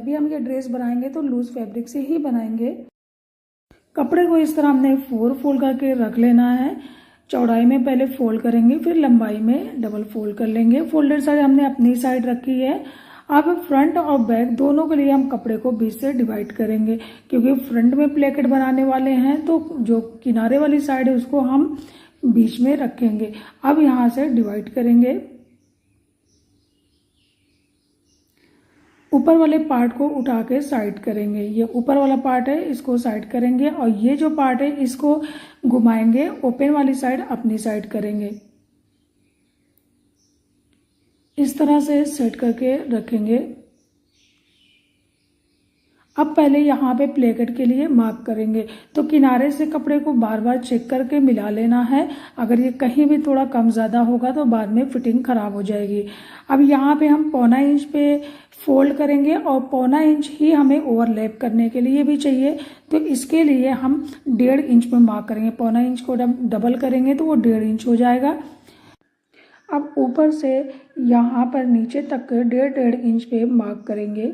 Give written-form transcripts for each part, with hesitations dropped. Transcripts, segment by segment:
भी हम ये ड्रेस बनाएंगे तो लूज फैब्रिक से ही बनाएंगे। कपड़े को इस तरह हमने 4 फोल्ड करके रख लेना है। चौड़ाई में पहले फोल्ड करेंगे, फिर लंबाई में डबल फोल्ड कर लेंगे। फोल्डेड साइड हमने अपनी साइड रखी है। अब फ्रंट और बैक दोनों के लिए हम कपड़े को बीच से डिवाइड करेंगे, क्योंकि फ्रंट में प्लेकेट बनाने वाले हैं तो जो किनारे वाली साइड है उसको हम बीच में रखेंगे। अब यहाँ से डिवाइड करेंगे। ऊपर वाले पार्ट को उठा के साइड करेंगे। ये ऊपर वाला पार्ट है, इसको साइड करेंगे और ये जो पार्ट है इसको घुमाएंगे, ओपन वाली साइड अपनी साइड करेंगे। इस तरह से सेट करके रखेंगे। अब पहले यहाँ पे प्लेकेट के लिए मार्क करेंगे, तो किनारे से कपड़े को बार बार चेक करके मिला लेना है। अगर ये कहीं भी थोड़ा कम ज़्यादा होगा तो बाद में फिटिंग खराब हो जाएगी। अब यहाँ पे हम 1.25 इंच पे फोल्ड करेंगे और 1.25 इंच ही हमें ओवरलैप करने के लिए भी चाहिए, तो इसके लिए हम 1.5 इंच पे मार्क करेंगे। 1.25 इंच को डबल करेंगे तो वो 1.5 इंच हो जाएगा। अब ऊपर से यहाँ पर नीचे तक 1.5 इंच पे मार्क करेंगे,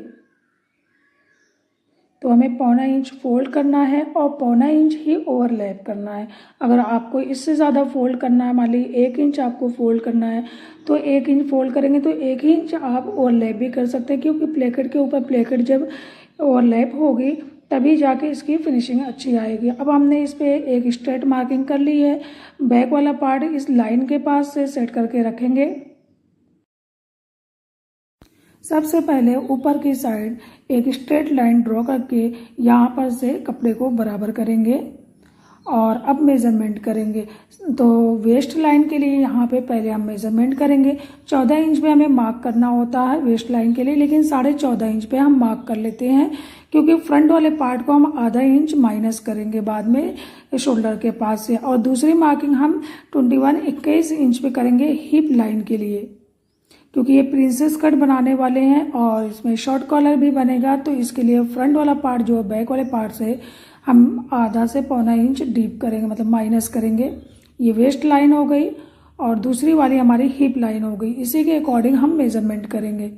तो हमें 1.25 इंच फोल्ड करना है और 1.25 इंच ही ओवरलैप करना है। अगर आपको इससे ज़्यादा फोल्ड करना है, मान लीजिए 1 इंच आपको फोल्ड करना है, तो 1 इंच फोल्ड करेंगे तो 1 इंच आप ओवरलैप भी कर सकते हैं, क्योंकि प्लेकेट के ऊपर प्लेकेट जब ओवरलैप होगी तभी जाके इसकी फिनिशिंग अच्छी आएगी। अब हमने इस पर एक स्ट्रेट मार्किंग कर ली है। बैक वाला पार्ट इस लाइन के पास से सेट करके रखेंगे। सबसे पहले ऊपर की साइड एक स्ट्रेट लाइन ड्रॉ करके यहाँ पर से कपड़े को बराबर करेंगे और अब मेज़रमेंट करेंगे। तो वेस्ट लाइन के लिए यहाँ पे पहले हम मेज़रमेंट करेंगे। 14 इंच पे हमें मार्क करना होता है वेस्ट लाइन के लिए, लेकिन 14.5 इंच पे हम मार्क कर लेते हैं, क्योंकि फ्रंट वाले पार्ट को हम आधा इंच माइनस करेंगे बाद में शोल्डर के पास से। और दूसरी मार्किंग हम 21 इंच पे करेंगे हिप लाइन के लिए, क्योंकि ये प्रिंसेस कट बनाने वाले हैं और इसमें शॉर्ट कॉलर भी बनेगा। तो इसके लिए फ्रंट वाला पार्ट जो है बैक वाले पार्ट से हम आधा से 1.25 इंच डीप करेंगे, मतलब माइनस करेंगे। ये वेस्ट लाइन हो गई और दूसरी वाली हमारी हिप लाइन हो गई। इसी के अकॉर्डिंग हम मेजरमेंट करेंगे।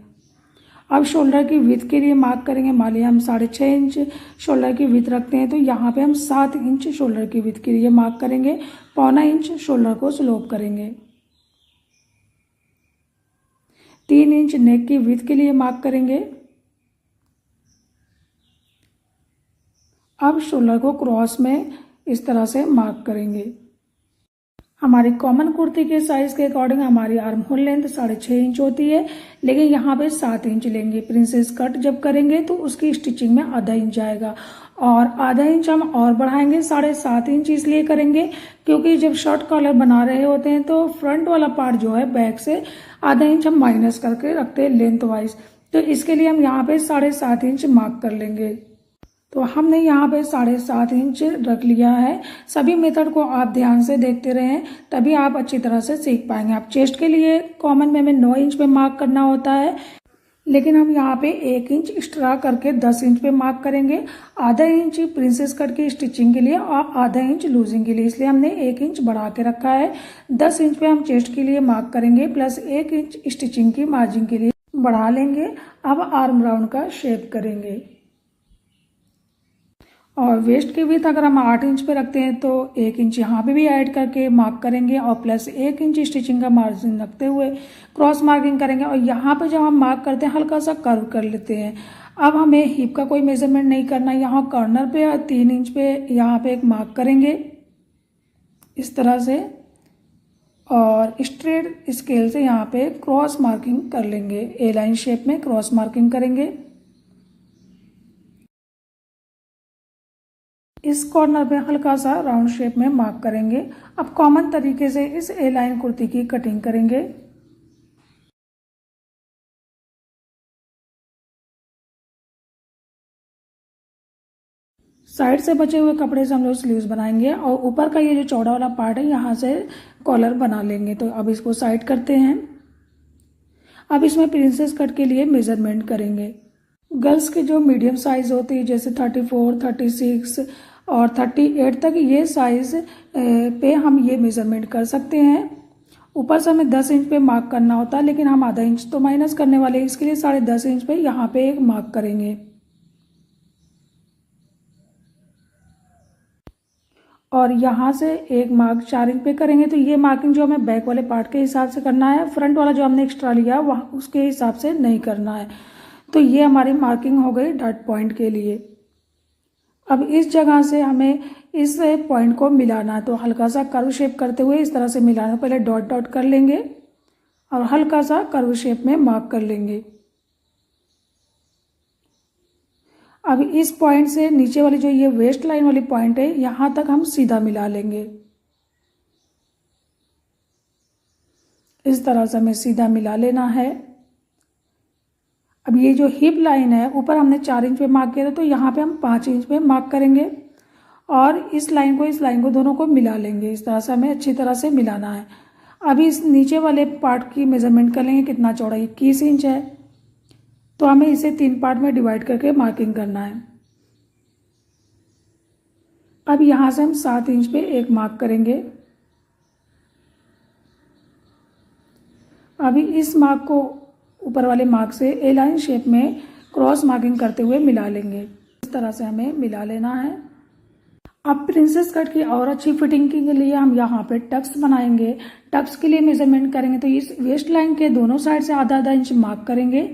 अब शोल्डर की विड्थ के लिए मार्क करेंगे। मान लिया हम 6.5 इंच शोल्डर की विड्थ रखते हैं, तो यहाँ पे हम 7 इंच शोल्डर की विड्थ के लिए मार्क करेंगे। 1.25 इंच शोल्डर को स्लोप करेंगे। 3 इंच नेक की विड्थ के लिए मार्क करेंगे। अब शोल्डर को क्रॉस में इस तरह से मार्क करेंगे। हमारी कॉमन कुर्ती के साइज के अकॉर्डिंग हमारी आर्म होल लेंथ 6.5 इंच होती है, लेकिन यहाँ पे 7 इंच लेंगे। प्रिंसेस कट जब करेंगे तो उसकी स्टिचिंग में आधा इंच आएगा और आधा इंच हम और बढ़ाएंगे। 7.5 इंच इसलिए करेंगे क्योंकि जब शॉर्ट कॉलर बना रहे होते हैं तो फ्रंट वाला पार्ट जो है बैक से आधा इंच हम माइनस करके रखते हैं लेंथ वाइज, तो इसके लिए हम यहाँ पे 7.5 इंच मार्क कर लेंगे। तो हमने यहाँ पे 7.5 इंच रख लिया है। सभी मेथड को आप ध्यान से देखते रहें, तभी आप अच्छी तरह से सीख पाएंगे। आप चेस्ट के लिए कॉमन में हमें 9 इंच पे मार्क करना होता है, लेकिन हम यहाँ पे 1 इंच एक्स्ट्रा करके 10 इंच पे मार्क करेंगे। आधा इंच प्रिंसेस कट की स्टिचिंग के लिए और आधा इंच लूजिंग के लिए, इसलिए हमने 1 इंच बढ़ा के रखा है। 10 इंच पे हम चेस्ट के लिए मार्क करेंगे, प्लस 1 इंच स्टिचिंग की मार्जिन के लिए बढ़ा लेंगे। अब आर्म राउंड का शेप करेंगे और वेस्ट की विड्थ अगर हम 8 इंच पे रखते हैं तो 1 इंच यहाँ पे भी ऐड करके मार्क करेंगे और प्लस 1 इंच स्टिचिंग का मार्जिन रखते हुए क्रॉस मार्किंग करेंगे। और यहाँ पे जब हम मार्क करते हैं हल्का सा कर्व कर लेते हैं। अब हमें हिप का कोई मेजरमेंट नहीं करना, यहाँ कॉर्नर पे 3 इंच पे यहाँ पे एक मार्क करेंगे इस तरह से और स्ट्रेट स्केल से यहाँ पे क्रॉस मार्किंग कर लेंगे। ए लाइन शेप में क्रॉस मार्किंग करेंगे। इस कॉर्नर पे हल्का सा राउंड शेप में मार्क करेंगे। अब कॉमन तरीके से इस ए लाइन कुर्ती की कटिंग करेंगे। साइड से बचे हुए कपड़े से हम लोग स्लीव्स बनाएंगे और ऊपर का ये जो चौड़ा वाला पार्ट है यहाँ से कॉलर बना लेंगे। तो अब इसको साइड करते हैं। अब इसमें प्रिंसेस कट के लिए मेजरमेंट करेंगे। गर्ल्स के जो मीडियम साइज होती है जैसे 34, 36 और 38 तक ये साइज पे हम ये मेजरमेंट कर सकते हैं। ऊपर से हमें 10 इंच पे मार्क करना होता है, लेकिन हम आधा इंच तो माइनस करने वाले हैं, इसके लिए 10.5 इंच पे यहाँ पे एक मार्क करेंगे। और यहाँ से एक मार्क 4 इंच पे करेंगे। तो ये मार्किंग जो हमें बैक वाले पार्ट के हिसाब से करना है, फ्रंट वाला जो हमने एक्स्ट्रा लिया वहाँ उसके हिसाब से नहीं करना है। तो ये हमारी मार्किंग हो गई डॉट पॉइंट के लिए। अब इस जगह से हमें इस पॉइंट को मिलाना है, तो हल्का सा कर्व शेप करते हुए इस तरह से मिलाना। पहले डॉट डॉट कर लेंगे और हल्का सा कर्व शेप में मार्क कर लेंगे। अब इस पॉइंट से नीचे वाली जो ये वेस्ट लाइन वाली पॉइंट है, यहाँ तक हम सीधा मिला लेंगे। इस तरह से हमें सीधा मिला लेना है। अब ये जो हिप लाइन है, ऊपर हमने 4 इंच पे मार्क किया था, तो यहाँ पे हम 5 इंच पे मार्क करेंगे और इस लाइन को दोनों को मिला लेंगे। इस तरह से हमें अच्छी तरह से मिलाना है। अभी इस नीचे वाले पार्ट की मेजरमेंट कर लेंगे, कितना चौड़ा 21 इंच है, तो हमें इसे 3 पार्ट में डिवाइड करके मार्किंग करना है। अब यहाँ से हम 7 इंच पे एक मार्क करेंगे। अभी इस मार्क को ऊपर वाले मार्क से ए लाइन शेप में क्रॉस मार्किंग करते हुए मिला लेंगे। इस तरह से हमें मिला लेना है। अब प्रिंसेस कट की और अच्छी फिटिंग के लिए हम यहाँ पे टक्स बनाएंगे। टक्स के लिए मेजरमेंट करेंगे तो इस वेस्ट लाइन के दोनों साइड से आधा आधा इंच मार्क करेंगे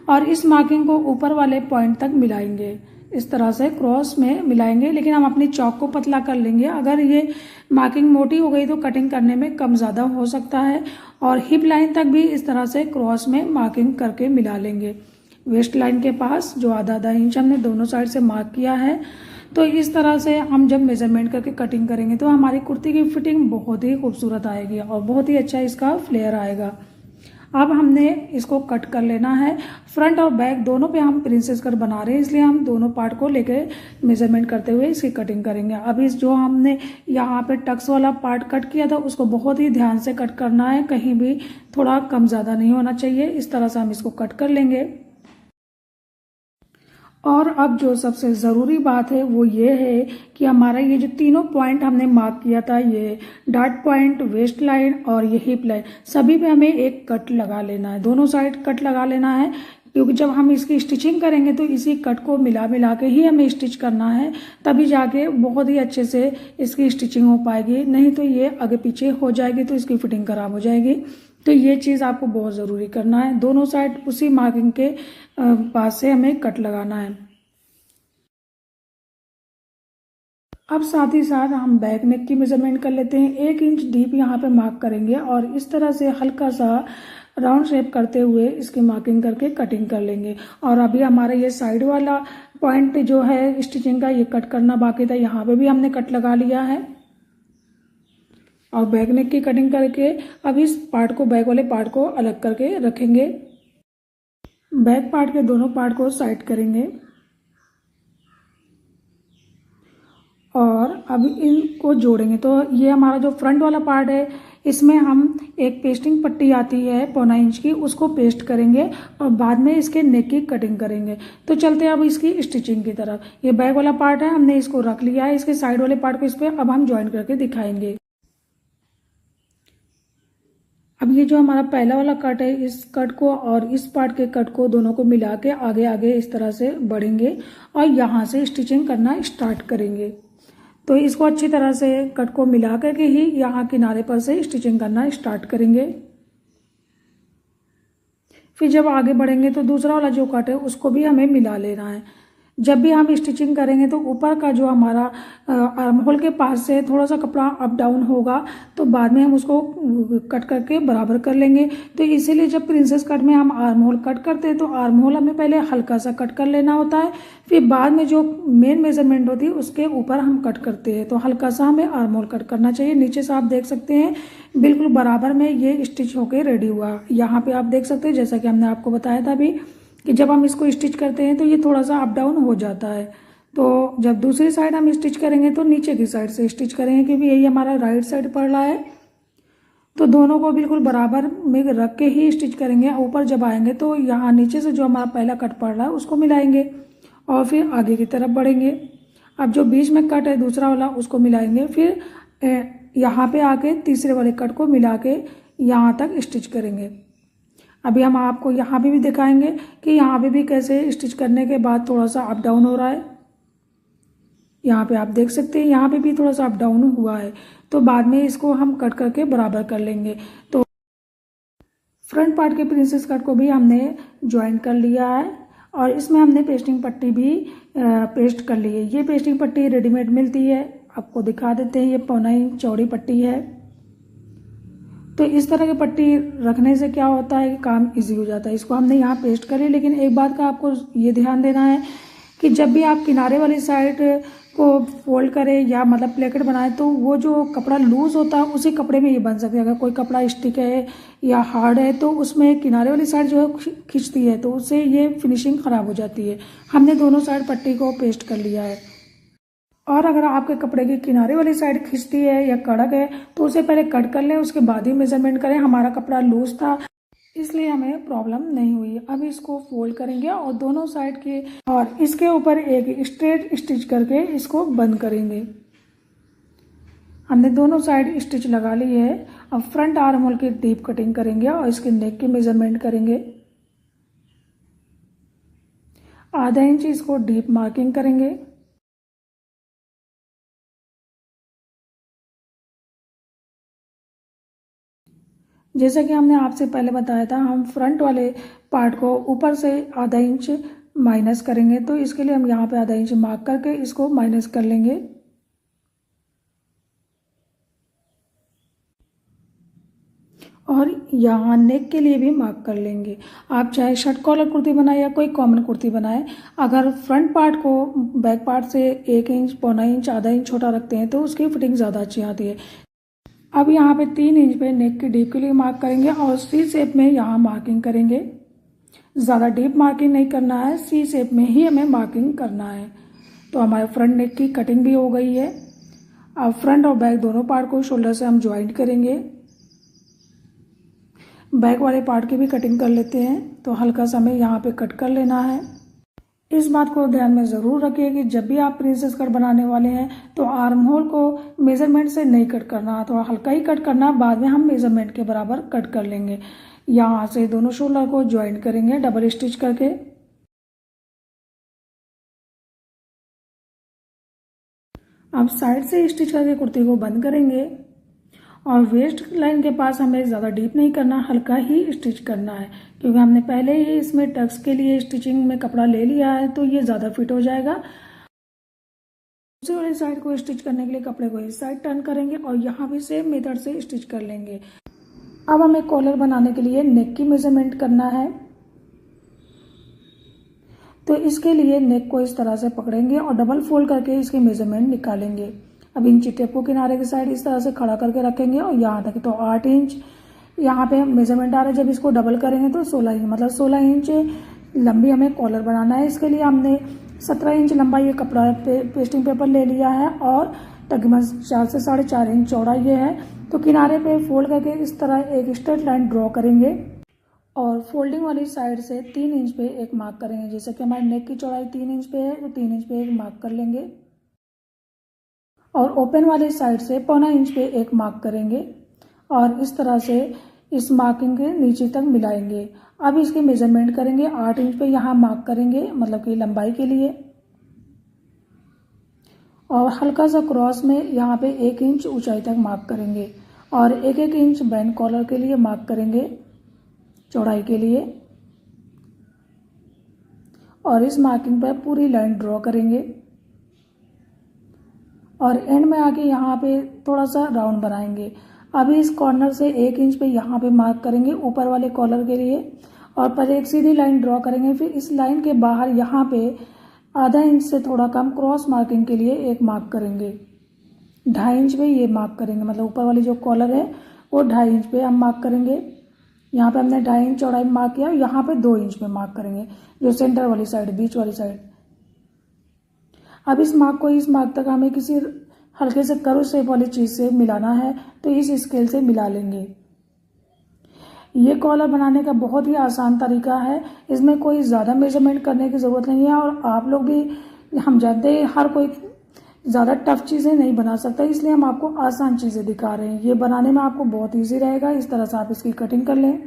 और इस मार्किंग को ऊपर वाले पॉइंट तक मिलाएंगे। इस तरह से क्रॉस में मिलाएंगे, लेकिन हम अपनी चौक को पतला कर लेंगे। अगर ये मार्किंग मोटी हो गई तो कटिंग करने में कम ज़्यादा हो सकता है। और हिप लाइन तक भी इस तरह से क्रॉस में मार्किंग करके मिला लेंगे। वेस्ट लाइन के पास जो आधा आधा इंच हमने दोनों साइड से मार्क किया है, तो इस तरह से हम जब मेजरमेंट करके कटिंग करेंगे तो हमारी कुर्ती की फिटिंग बहुत ही खूबसूरत आएगी और बहुत ही अच्छा इसका फ्लेयर आएगा। अब हमने इसको कट कर लेना है। फ्रंट और बैक दोनों पे हम प्रिंसेस कट बना रहे हैं, इसलिए हम दोनों पार्ट को लेके मेजरमेंट करते हुए इसकी कटिंग करेंगे। अब इस जो हमने यहाँ पे टक्स वाला पार्ट कट किया था उसको बहुत ही ध्यान से कट करना है, कहीं भी थोड़ा कम ज़्यादा नहीं होना चाहिए। इस तरह से हम इसको कट कर लेंगे। और अब जो सबसे ज़रूरी बात है वो ये है कि हमारा ये जो तीनों पॉइंट हमने मार्क किया था, ये डॉट पॉइंट, वेस्ट लाइन और ये हिप लाइन, सभी पे हमें एक कट लगा लेना है। दोनों साइड कट लगा लेना है, क्योंकि जब हम इसकी स्टिचिंग करेंगे तो इसी कट को मिला मिला के ही हमें स्टिच करना है, तभी जाके बहुत ही अच्छे से इसकी स्टिचिंग हो पाएगी। नहीं तो ये आगे पीछे हो जाएगी तो इसकी फिटिंग खराब हो जाएगी। तो ये चीज़ आपको बहुत ज़रूरी करना है। दोनों साइड उसी मार्किंग के पास से हमें कट लगाना है। अब साथ ही साथ हम बैक नेक की मेजरमेंट कर लेते हैं। 1 इंच डीप यहाँ पे मार्क करेंगे और इस तरह से हल्का सा राउंड शेप करते हुए इसकी मार्किंग करके कटिंग कर लेंगे। और अभी हमारा ये साइड वाला पॉइंट जो है स्टिचिंग का, ये कट करना बाकी था, यहाँ पे भी हमने कट लगा लिया है। और बैक नेक की कटिंग करके अब इस पार्ट को, बैक वाले पार्ट को अलग करके रखेंगे। बैक पार्ट के दोनों पार्ट को साइड करेंगे और अब इनको जोड़ेंगे। तो ये हमारा जो फ्रंट वाला पार्ट है, इसमें हम एक पेस्टिंग पट्टी आती है 1.25 इंच की, उसको पेस्ट करेंगे और बाद में इसके नेक की कटिंग करेंगे। तो चलते हैं अब इसकी स्टिचिंग की तरफ। ये बैक वाला पार्ट है, हमने इसको रख लिया है। इसके साइड वाले पार्ट को इस पर अब हम ज्वाइन करके दिखाएंगे। अब ये जो हमारा पहला वाला कट है, इस कट को और इस पार्ट के कट को दोनों को मिला के आगे आगे इस तरह से बढ़ेंगे और यहाँ से स्टिचिंग करना स्टार्ट करेंगे। तो इसको अच्छी तरह से कट को मिला करके ही यहाँ किनारे पर से स्टिचिंग करना स्टार्ट करेंगे। फिर जब आगे बढ़ेंगे तो दूसरा वाला जो कट है उसको भी हमें मिला लेना है। जब भी हम स्टिचिंग करेंगे तो ऊपर का जो हमारा आर्म होल के पास से थोड़ा सा कपड़ा अप डाउन होगा, तो बाद में हम उसको कट करके बराबर कर लेंगे। तो इसीलिए जब प्रिंसेस कट में हम आर्म होल कट करते हैं तो आर्म होल हमें पहले हल्का सा कट कर लेना होता है, फिर बाद में जो मेन मेजरमेंट होती है उसके ऊपर हम कट करते हैं। तो हल्का सा हमें आर्म होल कट करना चाहिए। नीचे से आप देख सकते हैं बिल्कुल बराबर में ये स्टिच होके रेडी हुआ। यहाँ पे आप देख सकते हैं, जैसा कि हमने आपको बताया था अभी, कि जब हम इसको स्टिच करते हैं तो ये थोड़ा सा अप डाउन हो जाता है। तो जब दूसरी साइड हम स्टिच करेंगे तो नीचे की साइड से स्टिच करेंगे, क्योंकि यही हमारा राइट साइड पड़ रहा है। तो दोनों को बिल्कुल बराबर में रख के ही स्टिच करेंगे। ऊपर जब आएंगे तो यहाँ नीचे से जो हमारा पहला कट पड़ रहा है उसको मिलाएंगे और फिर आगे की तरफ बढ़ेंगे। अब जो बीच में कट है दूसरा वाला उसको मिलाएंगे, फिर यहाँ पे आके तीसरे वाले कट को मिला के यहाँ तक स्टिच करेंगे। अभी हम आपको यहाँ पे भी दिखाएंगे कि यहाँ पे भी कैसे स्टिच करने के बाद थोड़ा सा अप डाउन हो रहा है। यहाँ पे आप देख सकते हैं यहाँ पे भी थोड़ा सा अप डाउन हुआ है, तो बाद में इसको हम कट करके बराबर कर लेंगे। तो फ्रंट पार्ट के प्रिंसेस कट को भी हमने ज्वाइन कर लिया है और इसमें हमने पेस्टिंग पट्टी भी पेस्ट कर ली है। ये पेस्टिंग पट्टी रेडीमेड मिलती है, आपको दिखा देते हैं। ये 1.25 इंच चौड़ी पट्टी है। तो इस तरह की पट्टी रखने से क्या होता है कि काम इजी हो जाता है। इसको हमने यहाँ पेस्ट करी, लेकिन एक बात का आपको ये ध्यान देना है कि जब भी आप किनारे वाली साइड को फोल्ड करें या मतलब प्लेकेट बनाए, तो वो जो कपड़ा लूज होता है उसी कपड़े में ये बन सकता है। अगर कोई कपड़ा स्टिक है या हार्ड है तो उसमें किनारे वाली साइड जो है खिंचती है, तो उससे ये फिनिशिंग ख़राब हो जाती है। हमने दोनों साइड पट्टी को पेस्ट कर लिया है। और अगर आपके कपड़े की किनारे वाली साइड खिंचती है या कड़क है तो उसे पहले कट कर लें, उसके बाद ही मेजरमेंट करें। हमारा कपड़ा लूज था इसलिए हमें प्रॉब्लम नहीं हुई। अब इसको फोल्ड करेंगे और दोनों साइड के और इसके ऊपर एक स्ट्रेट स्टिच करके इसको बंद करेंगे। हमने दोनों साइड स्टिच लगा ली है। अब फ्रंट आर्म होल की डीप कटिंग करेंगे और इसके नेक की मेजरमेंट करेंगे। आधा इंच इसको डीप मार्किंग करेंगे। जैसा कि हमने आपसे पहले बताया था, हम फ्रंट वाले पार्ट को ऊपर से आधा इंच माइनस करेंगे, तो इसके लिए हम यहाँ पे आधा इंच मार्क करके इसको माइनस कर लेंगे। और यहाँ नेक के लिए भी मार्क कर लेंगे। आप चाहे शर्ट कॉलर कुर्ती बनाए या कोई कॉमन कुर्ती बनाए, अगर फ्रंट पार्ट को बैक पार्ट से 1 इंच, 1.25 इंच, आधा इंच छोटा रखते हैं तो उसकी फिटिंग ज़्यादा अच्छी आती है। अब यहाँ पे 3 इंच पे नेक की डीप के लिए मार्क करेंगे और सी शेप में यहाँ मार्किंग करेंगे। ज़्यादा डीप मार्किंग नहीं करना है, सी शेप में ही हमें मार्किंग करना है। तो हमारे फ्रंट नेक की कटिंग भी हो गई है। अब फ्रंट और बैक दोनों पार्ट को शोल्डर से हम ज्वाइंट करेंगे। बैक वाले पार्ट की भी कटिंग कर लेते हैं। तो हल्का सा हमें यहाँ पे कट कर लेना है। इस बात को ध्यान में ज़रूर रखिए कि जब भी आप प्रिंसेस कट बनाने वाले हैं तो आर्म होल को मेजरमेंट से नहीं कट करना, थोड़ा हल्का ही कट करना। बाद में हम मेजरमेंट के बराबर कट कर लेंगे। यहाँ से दोनों शोल्डर को ज्वाइंट करेंगे डबल स्टिच करके। अब साइड से स्टिच करके कुर्ती को बंद करेंगे और वेस्ट लाइन के पास हमें ज़्यादा डीप नहीं करना, हल्का ही स्टिच करना है, क्योंकि हमने पहले ही इसमें टक्स के लिए स्टिचिंग में कपड़ा ले लिया है, तो ये ज़्यादा फिट हो जाएगा। दूसरी वाली साइड को स्टिच करने के लिए कपड़े को इस साइड टर्न करेंगे और यहाँ भी सेम मेथड से स्टिच कर लेंगे। अब हमें कॉलर बनाने के लिए नेक की मेजरमेंट करना है। तो इसके लिए नेक को इस तरह से पकड़ेंगे और डबल फोल्ड करके इसकी मेजरमेंट निकालेंगे। अब इंची टेप को किनारे की साइड इस तरह से खड़ा करके रखेंगे और यहाँ तक, तो 8 इंच यहाँ पे मेजरमेंट आ रहा है। जब इसको डबल करेंगे तो 16 इंच, मतलब 16 इंच लंबी हमें कॉलर बनाना है। इसके लिए हमने 17 इंच लंबा ये कपड़ा पेस्टिंग पेपर ले लिया है और तकरीबन 4 से 4.5 इंच चौड़ा ये है। तो किनारे पे फोल्ड करके इस तरह एक स्ट्रेट लाइन ड्रॉ करेंगे और फोल्डिंग वाली साइड से 3 इंच पे एक मार्क करेंगे। जैसे कि हमारे नेक की चौड़ाई 3 इंच पे है तो 3 इंच पे एक मार्क कर लेंगे और ओपन वाली साइड से 1.25 इंच पे एक मार्क करेंगे और इस तरह से इस मार्किंग के नीचे तक मिलाएंगे। अब इसकी मेजरमेंट करेंगे। 8 इंच पे यहाँ मार्क करेंगे, मतलब कि लंबाई के लिए, और हल्का सा क्रॉस में यहाँ पे 1 इंच ऊंचाई तक मार्क करेंगे और 1-1 इंच बैंड कॉलर के लिए मार्क करेंगे चौड़ाई के लिए और इस मार्किंग पर पूरी लाइन ड्रॉ करेंगे और एंड में आके यहाँ पे थोड़ा सा राउंड बनाएंगे। अभी इस कॉर्नर से 1 इंच पे यहाँ पे मार्क करेंगे ऊपर वाले कॉलर के लिए और पर एक सीधी लाइन ड्रॉ करेंगे। फिर इस लाइन के बाहर यहाँ पे आधा इंच से थोड़ा कम क्रॉस मार्किंग के लिए एक मार्क करेंगे। 2.5 इंच पे ये मार्क करेंगे, मतलब ऊपर वाली जो कॉलर है वो 2.5 इंच पे हम मार्क करेंगे। यहाँ पे हमने 2.5 इंच चौड़ाई मार्क किया और यहाँ पे 2 इंच पे मार्क करेंगे, जो सेंटर वाली साइड, बीच वाली साइड। अब इस मार्क को इस मार्क तक हमें किसी हल्के से कर्व शेप वाली चीज़ से मिलाना है, तो इस स्केल से मिला लेंगे। ये कॉलर बनाने का बहुत ही आसान तरीका है, इसमें कोई ज़्यादा मेजरमेंट करने की ज़रूरत नहीं है और आप लोग भी, हम जानते हैं हर कोई ज़्यादा टफ चीज़ें नहीं बना सकता, इसलिए हम आपको आसान चीज़ें दिखा रहे हैं। ये बनाने में आपको बहुत ईजी रहेगा। इस तरह से आप इसकी कटिंग कर लें।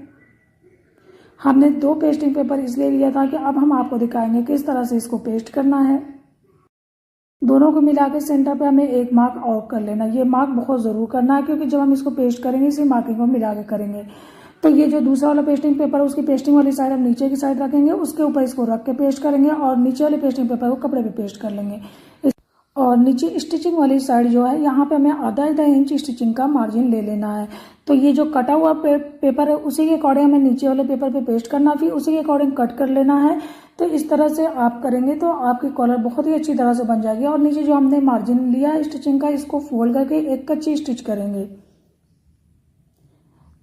हमने 2 पेस्टिंग पेपर इसलिए लिया था कि अब हम आपको दिखाएंगे किस तरह से इसको पेस्ट करना है। दोनों को मिला के सेंटर पे हमें एक मार्क और कर लेना। ये मार्क बहुत ज़रूर करना है, क्योंकि जब हम इसको पेस्ट करेंगे इसी मार्किंग को मिला के करेंगे। तो ये जो दूसरा वाला पेस्टिंग पेपर है उसकी पेस्टिंग वाली साइड हम नीचे की साइड रखेंगे, उसके ऊपर इसको रख के पेस्ट करेंगे और नीचे वाले पेस्टिंग पेपर को कपड़े पे पेस्ट कर लेंगे। और नीचे स्टिचिंग वाली साइड जो है यहाँ पे हमें आधा इंच स्टिचिंग का मार्जिन ले लेना है। तो ये जो कटा हुआ पेपर है उसी के अकॉर्डिंग हमें नीचे वाले पेपर पे पेस्ट करना, फिर उसी के अकॉर्डिंग कट कर लेना है। तो इस तरह से आप करेंगे तो आपकी कॉलर बहुत ही अच्छी तरह से बन जाएगी। और नीचे जो हमने मार्जिन लिया है स्टिचिंग का, इसको फोल्ड करके एक कच्ची स्टिच करेंगे।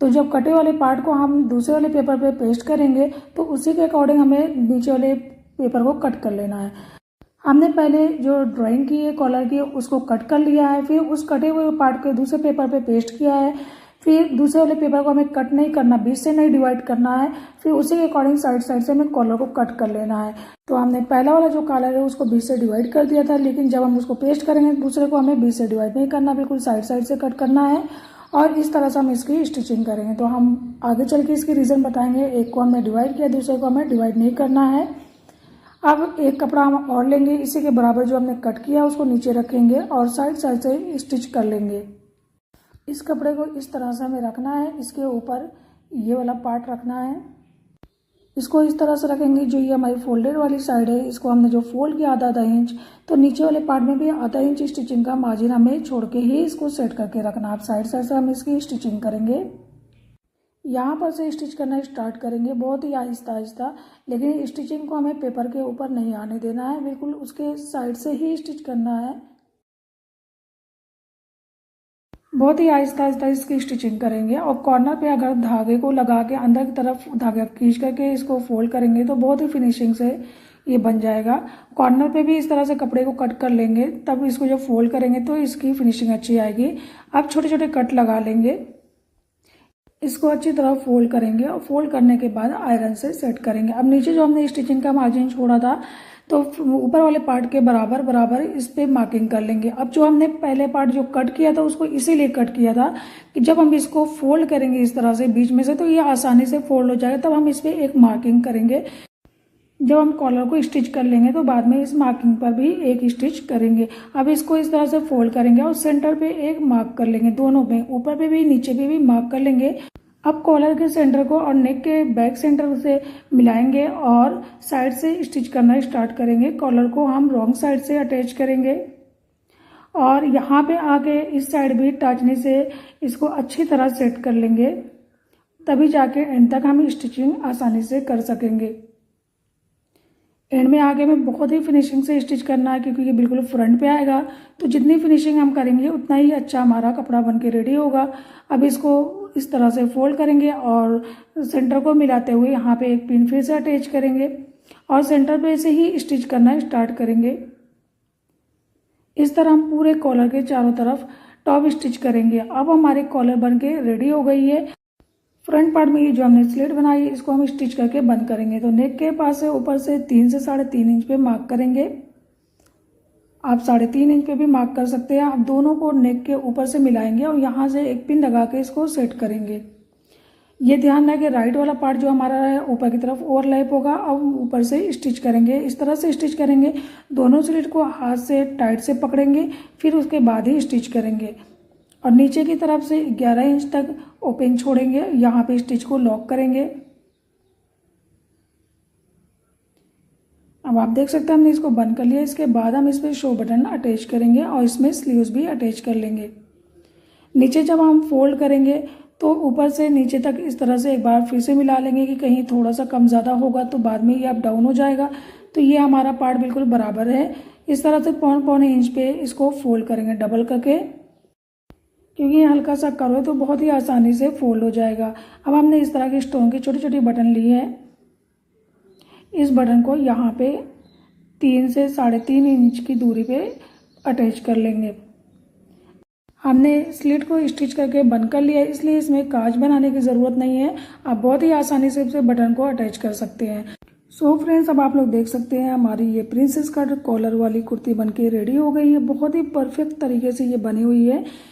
तो जब कटे वाले पार्ट को हम दूसरे वाले पेपर पे पेस्ट करेंगे तो उसी के अकॉर्डिंग हमें नीचे वाले पेपर को कट कर लेना है। हमने पहले जो ड्राइंग की है कॉलर की उसको कट कर लिया है, फिर उस कटे हुए पार्ट को दूसरे पेपर पे पेस्ट किया है। फिर दूसरे वाले पेपर को हमें कट नहीं करना, बीच से नहीं डिवाइड करना है। फिर उसी के अकॉर्डिंग साइड से हमें कॉलर को कट कर लेना है। तो हमने पहला वाला जो कॉलर है उसको बीच से डिवाइड कर दिया था, लेकिन जब हम उसको पेस्ट करेंगे दूसरे को हमें बीच से डिवाइड नहीं करना, बिल्कुल साइड से कट करना है। और इस तरह से हम इसकी स्टिचिंग करेंगे। तो हम आगे चल के इसकी रीज़न बताएंगे। एक को हमने डिवाइड किया, दूसरे को हमें डिवाइड नहीं करना है। अब एक कपड़ा हम और लेंगे, इसी के बराबर जो हमने कट किया उसको नीचे रखेंगे और साइड से स्टिच कर लेंगे। इस कपड़े को इस तरह से हमें रखना है, इसके ऊपर ये वाला पार्ट रखना है। इसको इस तरह से रखेंगे, जो ये हमारी फोल्डेड वाली साइड है इसको हमने जो फोल्ड किया आधा इंच, तो नीचे वाले पार्ट में भी आधा इंच स्टिचिंग का मार्जिन हमें छोड़ के ही इसको सेट करके रखना। आप साइड से हम इसकी स्टिचिंग करेंगे। यहाँ पर से स्टिच करना स्टार्ट करेंगे, बहुत ही आहिस्ता आहिस्ता, लेकिन स्टिचिंग को हमें पेपर के ऊपर नहीं आने देना है, बिल्कुल उसके साइड से ही स्टिच करना है। बहुत ही आहिस्ता आहिस्ता इसकी स्टिचिंग करेंगे। और कॉर्नर पे अगर धागे को लगा के अंदर की तरफ धागा खींच करके इसको फोल्ड करेंगे तो बहुत ही फिनिशिंग से ये बन जाएगा। कॉर्नर पे भी इस तरह से कपड़े को कट कर लेंगे, तब इसको जब फोल्ड करेंगे तो इसकी फिनिशिंग अच्छी आएगी। अब छोटे छोटे कट लगा लेंगे, इसको अच्छी तरह फोल्ड करेंगे और फोल्ड करने के बाद आयरन से सेट करेंगे। अब नीचे जो हमने स्टिचिंग का मार्जिन छोड़ा था तो ऊपर वाले पार्ट के बराबर बराबर इस पे मार्किंग कर लेंगे। अब जो हमने पहले पार्ट जो कट किया था उसको इसीलिए कट किया था कि जब हम इसको फोल्ड करेंगे इस तरह से बीच में से तो ये आसानी से फोल्ड हो जाएगा, तब हम इस पर एक मार्किंग करेंगे। जब हम कॉलर को स्टिच कर लेंगे तो बाद में इस मार्किंग पर भी एक स्टिच करेंगे। अब इसको इस तरह से फोल्ड करेंगे और सेंटर पे एक मार्क कर लेंगे, दोनों में ऊपर पे भी नीचे पे भी मार्क कर लेंगे। अब कॉलर के सेंटर को और नेक के बैक सेंटर से मिलाएंगे और साइड से स्टिच करना स्टार्ट करेंगे। कॉलर को हम रॉन्ग साइड से अटैच करेंगे और यहाँ पे आके इस साइड भी टाचनी से इसको अच्छी तरह सेट कर लेंगे, तभी जाके एंड तक हम स्टिचिंग आसानी से कर सकेंगे। एंड में आगे में बहुत ही फिनिशिंग से स्टिच करना है, क्योंकि ये बिल्कुल फ्रंट पे आएगा। तो जितनी फिनिशिंग हम करेंगे उतना ही अच्छा हमारा कपड़ा बन के रेडी होगा। अब इसको इस तरह से फोल्ड करेंगे और सेंटर को मिलाते हुए यहाँ पे एक पिन फिर से अटैच करेंगे और सेंटर पे से ही स्टिच करना स्टार्ट करेंगे। इस तरह हम पूरे कॉलर के चारों तरफ टॉप स्टिच करेंगे। अब हमारे कॉलर बन के रेडी हो गई है। फ्रंट पार्ट में ये जो हमने स्लिट बनाई है इसको हम स्टिच करके बंद करेंगे। तो नेक के पास से ऊपर से 3 से 3.5 इंच पे मार्क करेंगे। आप 3.5 इंच पे भी मार्क कर सकते हैं। आप दोनों को नेक के ऊपर से मिलाएंगे और यहाँ से एक पिन लगा के इसको सेट करेंगे। ये ध्यान रहे कि राइट वाला पार्ट जो हमारा है ऊपर की तरफ ओवरलैप होगा। अब ऊपर से स्टिच करेंगे, इस तरह से स्टिच करेंगे। दोनों स्लिट को हाथ से टाइट से पकड़ेंगे, फिर उसके बाद ही स्टिच करेंगे और नीचे की तरफ से 11 इंच तक ओपन छोड़ेंगे। यहाँ पे स्टिच को लॉक करेंगे। अब आप देख सकते हैं हमने इसको बंद कर लिया। इसके बाद हम इस पर शो बटन अटैच करेंगे और इसमें स्लीव्स भी अटैच कर लेंगे। नीचे जब हम फोल्ड करेंगे तो ऊपर से नीचे तक इस तरह से एक बार फिर से मिला लेंगे कि कहीं थोड़ा सा कम ज़्यादा होगा तो बाद में ये अप डाउन हो जाएगा। तो ये हमारा पार्ट बिल्कुल बराबर है। इस तरह से 1.25 इंच पे इसको फोल्ड करेंगे डबल करके, क्योंकि ये हल्का सा कर्व है तो बहुत ही आसानी से फोल्ड हो जाएगा। अब हमने इस तरह के स्टोन की छोटी छोटी बटन ली है। इस बटन को यहाँ पे 3 से 3.5 इंच की दूरी पे अटैच कर लेंगे। हमने स्लिट को स्टिच करके बंद कर लिया है, इसलिए इसमें काज बनाने की ज़रूरत नहीं है। आप बहुत ही आसानी से इस बटन को अटैच कर सकते हैं। सो फ्रेंड्स, अब आप लोग देख सकते हैं हमारी ये प्रिंसेस कट कॉलर वाली कुर्ती बनके रेडी हो गई है। बहुत ही परफेक्ट तरीके से ये बनी हुई है।